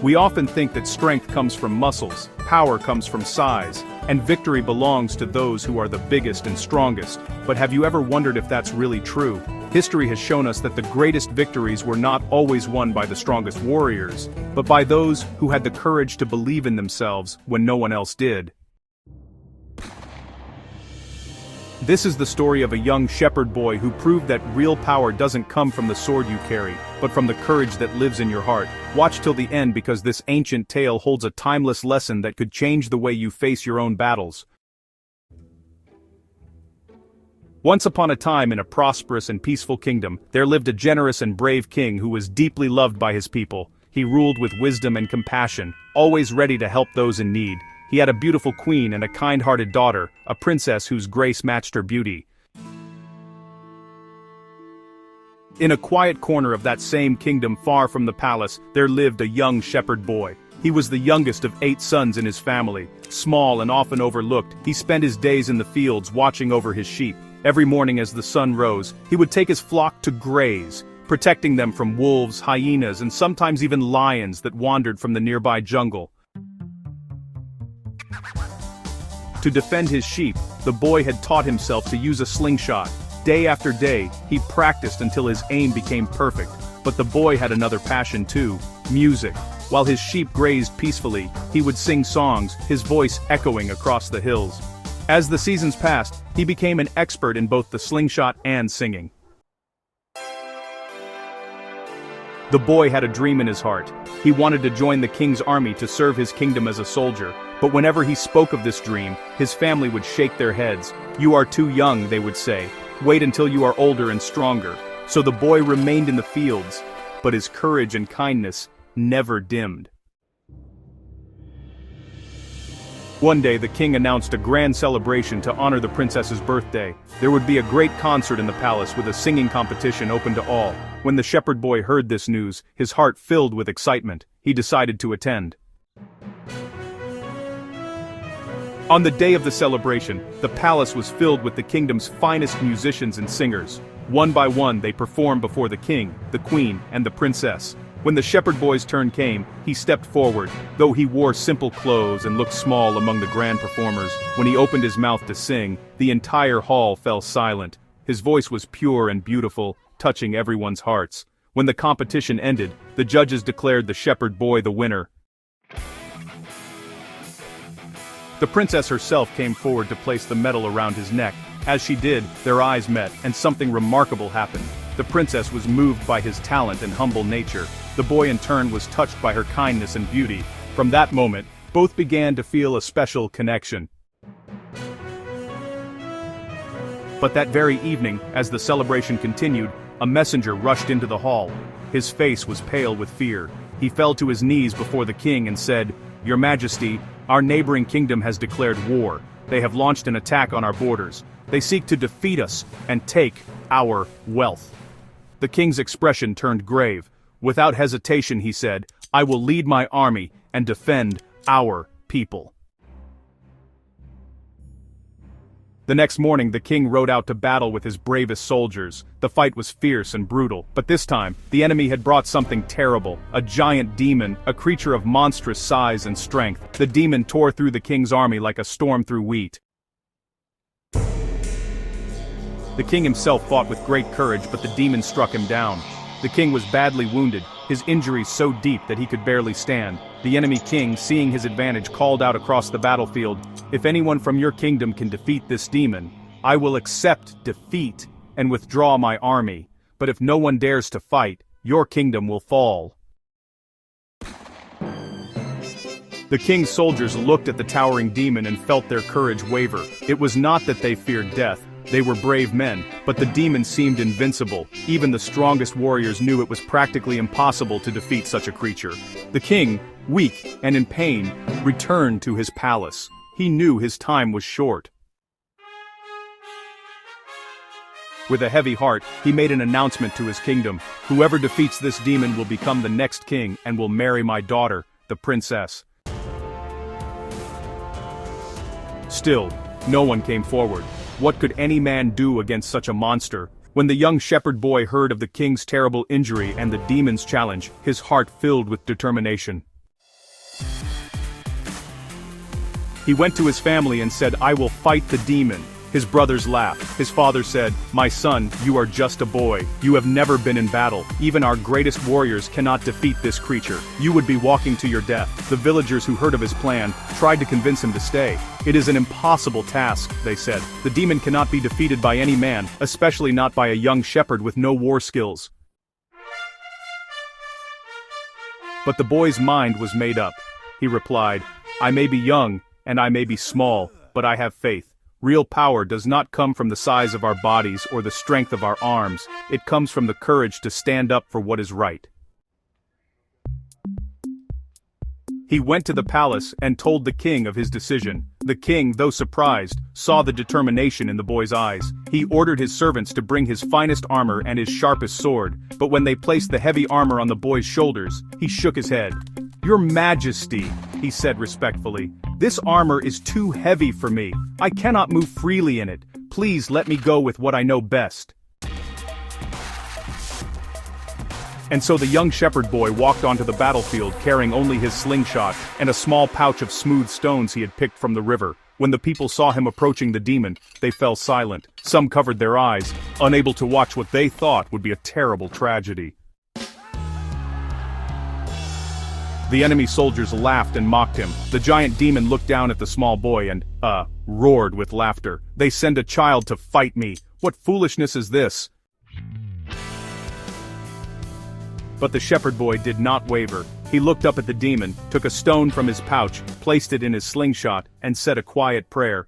We often think that strength comes from muscles, power comes from size, and victory belongs to those who are the biggest and strongest. But have you ever wondered if that's really true? History has shown us that the greatest victories were not always won by the strongest warriors, but by those who had the courage to believe in themselves when no one else did. This is the story of a young shepherd boy who proved that real power doesn't come from the sword you carry, but from the courage that lives in your heart. Watch till the end because this ancient tale holds a timeless lesson that could change the way you face your own battles. Once upon a time in a prosperous and peaceful kingdom, there lived a generous and brave king who was deeply loved by his people. He ruled with wisdom and compassion, always ready to help those in need. He had a beautiful queen and a kind-hearted daughter, a princess whose grace matched her beauty. In a quiet corner of that same kingdom far from the palace, there lived a young shepherd boy. He was the youngest of 8 sons in his family. Small and often overlooked, he spent his days in the fields watching over his sheep. Every morning as the sun rose, he would take his flock to graze, protecting them from wolves, hyenas, and sometimes even lions that wandered from the nearby jungle. To defend his sheep, the boy had taught himself to use a slingshot. Day after day, he practiced until his aim became perfect. But the boy had another passion too, music. While his sheep grazed peacefully, he would sing songs, his voice echoing across the hills. As the seasons passed, he became an expert in both the slingshot and singing. The boy had a dream in his heart. He wanted to join the king's army to serve his kingdom as a soldier. But whenever he spoke of this dream, his family would shake their heads. "You are too young," they would say. "Wait until you are older and stronger." So the boy remained in the fields, but his courage and kindness never dimmed. One day the king announced a grand celebration to honor the princess's birthday. There would be a great concert in the palace with a singing competition open to all. When the shepherd boy heard this news, his heart filled with excitement. He decided to attend. On the day of the celebration, the palace was filled with the kingdom's finest musicians and singers. One by one they performed before the king, the queen, and the princess. When the shepherd boy's turn came, he stepped forward. Though he wore simple clothes and looked small among the grand performers, when he opened his mouth to sing, the entire hall fell silent. His voice was pure and beautiful, touching everyone's hearts. When the competition ended, the judges declared the shepherd boy the winner. The princess herself came forward to place the medal around his neck. As she did, their eyes met, and something remarkable happened. The princess was moved by his talent and humble nature. The boy in turn was touched by her kindness and beauty. From that moment, both began to feel a special connection. But that very evening, as the celebration continued, a messenger rushed into the hall. His face was pale with fear. He fell to his knees before the king and said, "Your Majesty, our neighboring kingdom has declared war. They have launched an attack on our borders. They seek to defeat us and take our wealth." The king's expression turned grave. Without hesitation he said, "I will lead my army and defend our people." The next morning the king rode out to battle with his bravest soldiers. The fight was fierce and brutal, but this time, the enemy had brought something terrible, a giant demon, a creature of monstrous size and strength. The demon tore through the king's army like a storm through wheat. The king himself fought with great courage, but the demon struck him down. The king was badly wounded, his injuries so deep that he could barely stand. The enemy king, seeing his advantage, called out across the battlefield, "If anyone from your kingdom can defeat this demon, I will accept defeat and withdraw my army. But if no one dares to fight, your kingdom will fall." The king's soldiers looked at the towering demon and felt their courage waver. It was not that they feared death. They were brave men, but the demon seemed invincible. Even the strongest warriors knew it was practically impossible to defeat such a creature. The king, weak and in pain, returned to his palace. He knew his time was short. With a heavy heart, he made an announcement to his kingdom. "Whoever defeats this demon will become the next king and will marry my daughter, the princess." Still, no one came forward. What could any man do against such a monster? When the young shepherd boy heard of the king's terrible injury and the demon's challenge, his heart filled with determination. He went to his family and said, "I will fight the demon." His brothers laughed. His father said, "My son, you are just a boy. You have never been in battle. Even our greatest warriors cannot defeat this creature. You would be walking to your death." The villagers who heard of his plan tried to convince him to stay. "It is an impossible task," they said. "The demon cannot be defeated by any man, especially not by a young shepherd with no war skills." But the boy's mind was made up. He replied, "I may be young, and I may be small, but I have faith. Real power does not come from the size of our bodies or the strength of our arms. It comes from the courage to stand up for what is right." He went to the palace and told the king of his decision. The king, though surprised, saw the determination in the boy's eyes. He ordered his servants to bring his finest armor and his sharpest sword, but when they placed the heavy armor on the boy's shoulders, he shook his head. "Your Majesty," he said respectfully, "this armor is too heavy for me. I cannot move freely in it. Please let me go with what I know best." And so the young shepherd boy walked onto the battlefield carrying only his slingshot and a small pouch of smooth stones he had picked from the river. When the people saw him approaching the demon, they fell silent. Some covered their eyes, unable to watch what they thought would be a terrible tragedy. The enemy soldiers laughed and mocked him. The giant demon looked down at the small boy and, roared with laughter. "They send a child to fight me. What foolishness is this?" But the shepherd boy did not waver. He looked up at the demon, took a stone from his pouch, placed it in his slingshot, and said a quiet prayer.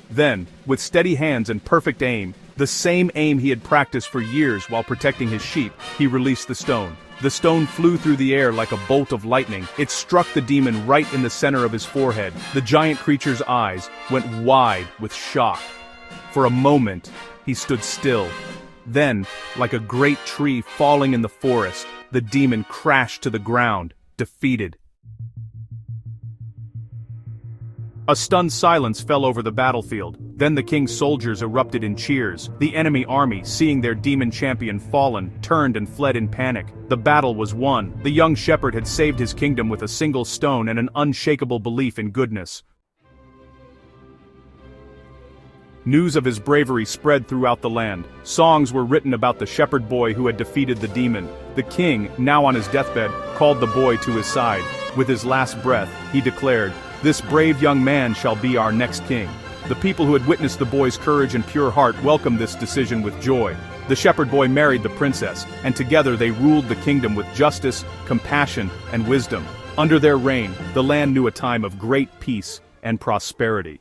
Then, with steady hands and perfect aim, the same aim he had practiced for years while protecting his sheep, he released the stone. The stone flew through the air like a bolt of lightning. It struck the demon right in the center of his forehead. The giant creature's eyes went wide with shock. For a moment, he stood still. Then, like a great tree falling in the forest, the demon crashed to the ground, defeated. A stunned silence fell over the battlefield. Then the king's soldiers erupted in cheers. The enemy army, seeing their demon champion fallen, turned and fled in panic. The battle was won. The young shepherd had saved his kingdom with a single stone and an unshakable belief in goodness. News of his bravery spread throughout the land. Songs were written about the shepherd boy who had defeated the demon. The king, now on his deathbed, called the boy to his side. With his last breath, he declared, "This brave young man shall be our next king." The people who had witnessed the boy's courage and pure heart welcomed this decision with joy. The shepherd boy married the princess, and together they ruled the kingdom with justice, compassion, and wisdom. Under their reign, the land knew a time of great peace and prosperity.